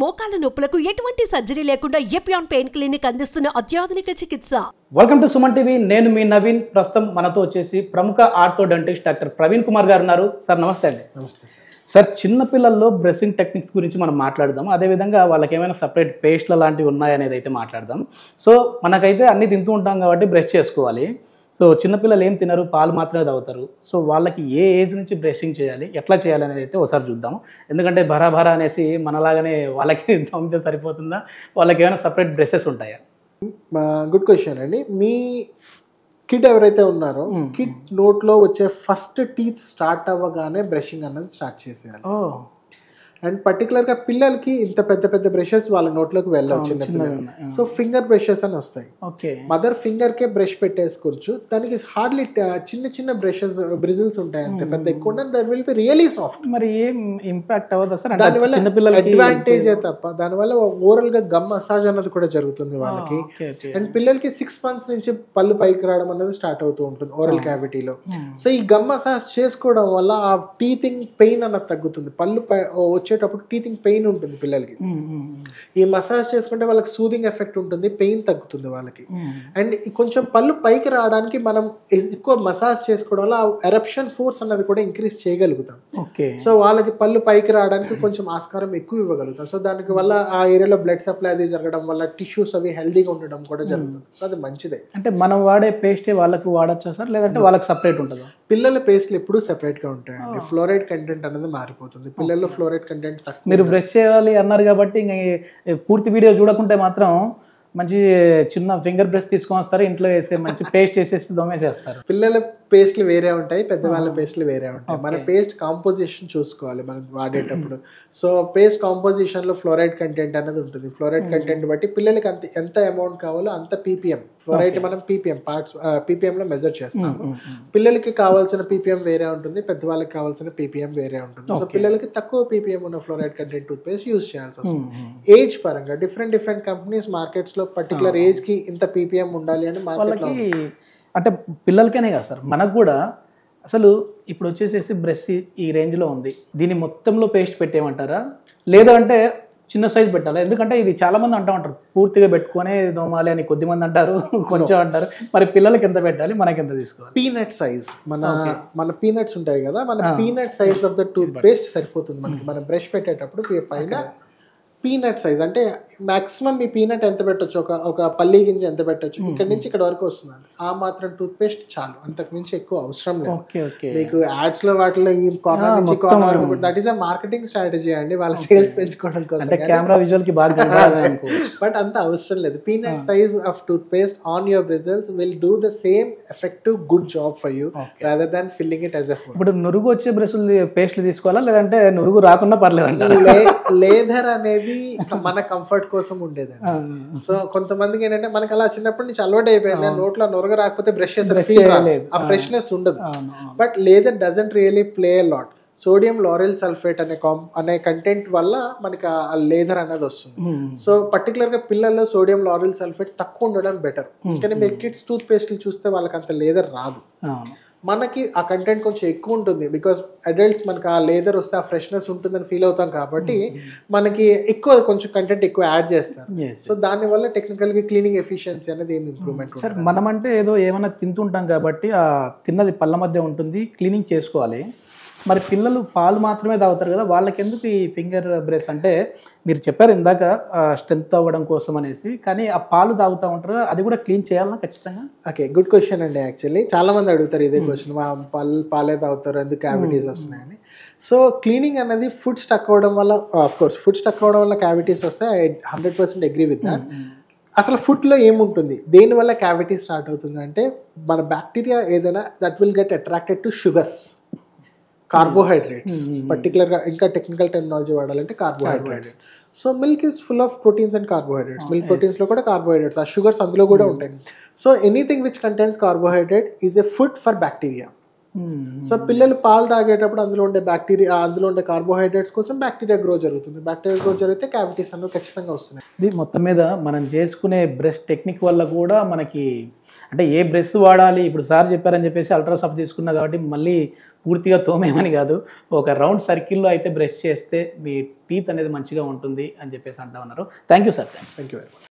మోకాల నొప్పులకు ఎటువంటి సర్జరీ లేకుండా ఎపియాన్ పెయిన్ క్లినిక్ అందిస్తున్న అత్యాధునిక చికిత్స. Welcome to Suman TV. నేను మీ నవీన్. ప్రస్తుతం మనతో వచ్చేసి ప్రముఖ ఆర్థోడెంటిస్ట్ డాక్టర్ ప్రవీణ్ కుమార్ గారు ఉన్నారు. సార్ నమస్తే అండి. నమస్తే సార్. సార్, చిన్నపిల్లల్లో బ్రషింగ్ టెక్నిక్స్ గురించి మనం మాట్లాడదాం. అదేవిధంగా వాళ్ళకి ఏమైనా సపరేట్ పేస్ట్ల లాంటివి ఉన్నాయనేది అయితే మాట్లాడదాం. సో మనకైతే అన్ని తింటూ ఉంటాం కాబట్టి బ్రష్ చేసుకోవాలి. సో చిన్నపిల్లలు ఏం తినరు, పాలు మాత్రమే తాగుతారు. సో వాళ్ళకి ఏ ఏజ్ నుంచి బ్రషింగ్ చేయాలి, ఎట్లా చేయాలి అనేది అయితే ఒకసారి చూద్దాం. ఎందుకంటే భరా అనేసి మనలాగానే వాళ్ళకి తమ్మితే సరిపోతుందా, వాళ్ళకి ఏమైనా సపరేట్ బ్రషెస్ ఉంటాయా? గుడ్ క్వశ్చన్ అండి. మీ కిడ్ ఎవరైతే ఉన్నారో కిడ్ నోట్లో వచ్చే ఫస్ట్ టీత్ స్టార్ట్ అవ్వగానే బ్రషింగ్ అన్నది స్టార్ట్ చేసేయాలి. అండ్ పర్టికులర్గా పిల్లలకి ఇంత పెద్ద పెద్ద బ్రషెస్ వాళ్ళ నోట్లోకి వెళ్ళవు. చిన్న సో ఫింగర్ బ్రషెస్ అని వస్తాయి. మదర్ ఫింగర్ కే బ్రష్ పెట్టేసుకోవచ్చు. దానికి హార్డ్లీ చిన్న చిన్న బ్రషెస్ బ్రిజిల్స్ ఉంటాయి, అంతే పెద్ద ఎక్కువ ఉండదు. That will be really soft. మరి ఏం ఇంపాక్ట్ అవ్వదు సార్? దానివల్ల అడ్వాంటేజే తప్ప దానివల్ల ఓరల్ గా గమ్ మసాజ్ అన్నది కూడా జరుగుతుంది వాళ్ళకి. అండ్ పిల్లలకి 6 months నుంచి పళ్ళు పైకి రావడం అనేది స్టార్ట్ అవుతూ ఉంటుంది ఓరల్ క్యావిటీలో. సో ఈ గమ్ మసాజ్ చేసుకోవడం వల్ల ఆ టీతింగ్ పెయిన్ అన్నది తగ్గుతుంది. పళ్ళు వచ్చేటప్పుడు టీతింగ్ పెయిన్ ఉంటుంది పిల్లలకి. ఈ మసాజ్ చేసుకుంటే వాళ్ళకి సూదింగ్ ఎఫెక్ట్ ఉంటుంది, పెయిన్ తగ్గుతుంది వాళ్ళకి. అండ్ కొంచెం పళ్ళు పైకి రావడానికి మనం ఎక్కువ మసాజ్ చేసుకోవడం వల్ల ఎరప్షన్ ఫోర్స్ అన్నది కూడా ఇంక్రీజ్ చేయగలుగుతాం. సో వాళ్ళకి పళ్ళు పైకి రావడానికి కొంచెం ఆస్కారం ఎక్కువ ఇవ్వగలుగుతాం. సో దానికి వల్ల ఆ ఏరియాలో బ్లడ్ సప్లై అది జరగడం వల్ల టిష్యూస్ అవి హెల్దీగా ఉండడం కూడా జరుగుతుంది. సో అది మంచిదే. అంటే మనం వాడే పేస్టే వాళ్ళకు వాడచ్చా సార్, లేదంటే వాళ్ళకి సపరేట్ ఉంటుందా? పిల్లల పేస్ట్లు ఎప్పుడు సెపరేట్ గా ఉంటాయండి. ఫ్లోరైడ్ కంటెంట్ అనేది మారిపోతుంది. పిల్లల్లో ఫ్లోరైడ్ కంటెంట్ తక్కువ. మీరు బ్రష్ చేయాలి అన్నారు కాబట్టి ఇంకా పూర్తి వీడియో చూడకుంటే మాత్రం మంచి చిన్న ఫింగర్ బ్రష్ తీసుకొని వస్తారు, ఇంట్లో వేసే మంచి పేస్ట్ వేసేసి దొమ్మేసేస్తారు. పిల్లల పేస్ట్లు వేరే ఉంటాయి, పెద్దవాళ్ళ పేస్ట్లు వేరే ఉంటాయి. మన పేస్ట్ కాంపోజిషన్ చూసుకోవాలి మనం వాడేటప్పుడు. సో పేస్ట్ కాంపోజిషన్ లో ఫ్లోరైడ్ కంటెంట్ అనేది ఉంటుంది. ఫ్లోరైడ్ కంటెంట్ బట్టి పిల్లలకి ఎంత అమౌంట్ కావాలో అంత పీపీఎం ఫ్లోరైడ్ మనం పీపీఎం లో మెజర్ చేస్తాము. పిల్లలకి కావాల్సిన పీపీఎం వేరే ఉంటుంది, పెద్దవాళ్ళకి కావాల్సిన పీపీఎం వేరే ఉంటుంది. సో పిల్లలకి తక్కువ పీపీఎం ఉన్న fluoride content toothpaste use చేయాల్సి వస్తుంది. ఏజ్ పరంగా డిఫరెంట్ కంపెనీస్ మార్కెట్స్ లో పర్టికులర్ ఏజ్ కి ఇంత పీపీఎం ఉండాలి అని మార్కెట్ లో. అంటే పిల్లలకేనే కదా సార్, మనకు కూడా అసలు ఇప్పుడు వచ్చేసేసి బ్రష్ ఈ రేంజ్లో ఉంది, దీన్ని మొత్తంలో పేస్ట్ పెట్టేయమంటారా, లేదా అంటే చిన్న సైజ్ పెట్టాలి? ఎందుకంటే ఇది చాలా మంది అంటూ ఉంటారు పూర్తిగా పెట్టుకునే దోమాలి అని, కొద్దిమంది అంటారు, కొంచెం అంటారు. మరి పిల్లలకి ఎంత పెట్టాలి, మనకి ఎంత తీసుకోవాలి? పీనట్ సైజ్ మన పీనట్స్ ఉంటాయి కదా, మన peanut size of the toothpaste సరిపోతుంది మనకి. మనం బ్రష్ పెట్టేటప్పుడు పైన పీనట్ సైజ్ అంటే మాక్సిమం మీ పీనట్ ఎంత పెట్టచ్చు, ఒక పల్లి గింజ ఎంత పెట్టచ్చు, ఇక్కడ నుంచి ఇక్కడ వరకు వస్తుంది. ఆ మాత్రం టూత్ పేస్ట్ చాలు, అంతకు మించి ఎక్కువ అవసరం లేదు. మీకు యాడ్స్ లో వాటిలో ఈ కార్నర్ నుంచి కార్నర్ వరకు, that is a marketing strategy అండి, వాళ్ళ సేల్స్ పెంచుకోవడం కోసం. కెమెరా విజువల్ కి బాగా బట్ అంత అవసరం లేదు. Peanut size of toothpaste on your bristles will do the same effective good job for you rather than filling it as a whole. ఇప్పుడు నురుగు వచ్చే బ్రష్లు పేస్ట్లు తీసుకోవాలా, లేదంటే నురుగు రాకుండా పర్లేదు? లేదర్ అనేది మన కంఫర్ట్ కోసం ఉండేదండి. సో కొంతమందికి ఏంటంటే మనకి అలా చిన్నప్పటి నుంచి అలవాటు అయిపోయింది, నోట్లో నొరగ రాకపోతే బ్రష్ చేసే ఫీల్ రాలేదు, ఆ ఫ్రెష్నెస్ ఉండదు. But leather doesn't really play a lot. Sodium Laurel sulphate అనే కంటెంట్ వల్ల మనకి ఆ లేదర్ అనేది వస్తుంది. సో పర్టికులర్ గా పిల్లల్లో సోడియం లారెల్ సల్ఫేట్ తక్కువ ఉండడం బెటర్. కానీ మీరు కిడ్స్ టూత్ పేస్ట్లు చూస్తే వాళ్ళకి అంత లేదర్ రాదు. మనకి ఆ కంటెంట్ కొంచెం ఎక్కువ ఉంటుంది, బికాస్ అడల్ట్స్ మనకి ఆ లేదర్ వస్తే ఆ ఫ్రెష్నెస్ ఉంటుందని ఫీల్ అవుతాం కాబట్టి మనకి ఎక్కువ కొంచెం కంటెంట్ ఎక్కువ యాడ్ చేస్తారు. సో దానివల్ల టెక్నికల్ గా క్లీనింగ్ ఎఫిషియన్సీ అనేది ఏమి ఇంప్రూవ్మెంట్. సార్ మనం అంటే ఏదో ఏమైనా తింటుంటాం కాబట్టి ఆ తిన్నది పళ్ళ మధ్య ఉంటుంది, క్లీనింగ్ చేసుకోవాలి. మరి పిల్లలు పాలు మాత్రమే తాగుతారు కదా, వాళ్ళకి ఎందుకు ఈ ఫింగర్ బ్రష్? అంటే మీరు చెప్పారు ఇందాక స్ట్రెంత్ అవ్వడం కోసం అనేసి, కానీ ఆ పాలు తాగుతూ ఉంటారు, అది కూడా క్లీన్ చేయాలన్నా ఖచ్చితంగా? ఓకే, గుడ్ క్వశ్చన్ అండి. యాక్చువల్లీ చాలా మంది అడుగుతారు ఇదే క్వశ్చన్, పాలే తాగుతారు ఎందుకు క్యావిటీస్ వస్తున్నాయని. సో క్లీనింగ్ అనేది ఫుడ్ స్టక్ అవ్వడం వల్ల, ఆఫ్ కోర్స్ ఫుడ్ స్టక్ అవ్వడం వల్ల క్యావిటీస్ వస్తాయి. 100% అగ్రీ విత్ దాట్. అసలు ఫుడ్లో ఏముంటుంది, దేనివల్ల క్యావిటీ స్టార్ట్ అవుతుంది అంటే మన బ్యాక్టీరియా ఏదైనా that will get attracted to sugars, carbohydrates. పర్టికులర్గా ఇంకా టెక్నికల్ టెర్మినాలజీ వాడాలంటే carbohydrates. So milk is full of proteins and carbohydrates. Milk ప్రోటీన్స్లో కూడా కార్బోహైడ్రేట్స్, ఆ షుగర్స్ అందులో కూడా ఉంటాయి. So anything which contains carbohydrate is a food for bacteria. So పిల్లలు పాలు తాగేటప్పుడు అందులో ఉండే బ్యాక్టీరియా, అందులో ఉండే కార్బోహైడ్రేట్స్ కోసం బ్యాక్టీరియా గ్రో జరుగుతుంది. బ్యాక్టీరియా గ్రో జరిగితే క్యావిటీస్ అనేవి ఖచ్చితంగా వస్తున్నాయి. ఇది మొత్తం మీద మనం చేసుకునే బ్రష్ టెక్నిక్ వల్ల కూడా మనకి అంటే ఏ బ్రష్ వాడాలి, ఇప్పుడు సార్ చెప్పారని చెప్పేసి అల్ట్రాసాఫ్ట్ తీసుకున్నా కాబట్టి మళ్ళీ పూర్తిగా తోమేమని కాదు, ఒక రౌండ్ సర్కిల్లో అయితే బ్రష్ చేస్తే మీ టీత్ అనేది మంచిగా ఉంటుంది అని చెప్పేసి అంటా ఉన్నారు. Thank you sir. Thank you very much.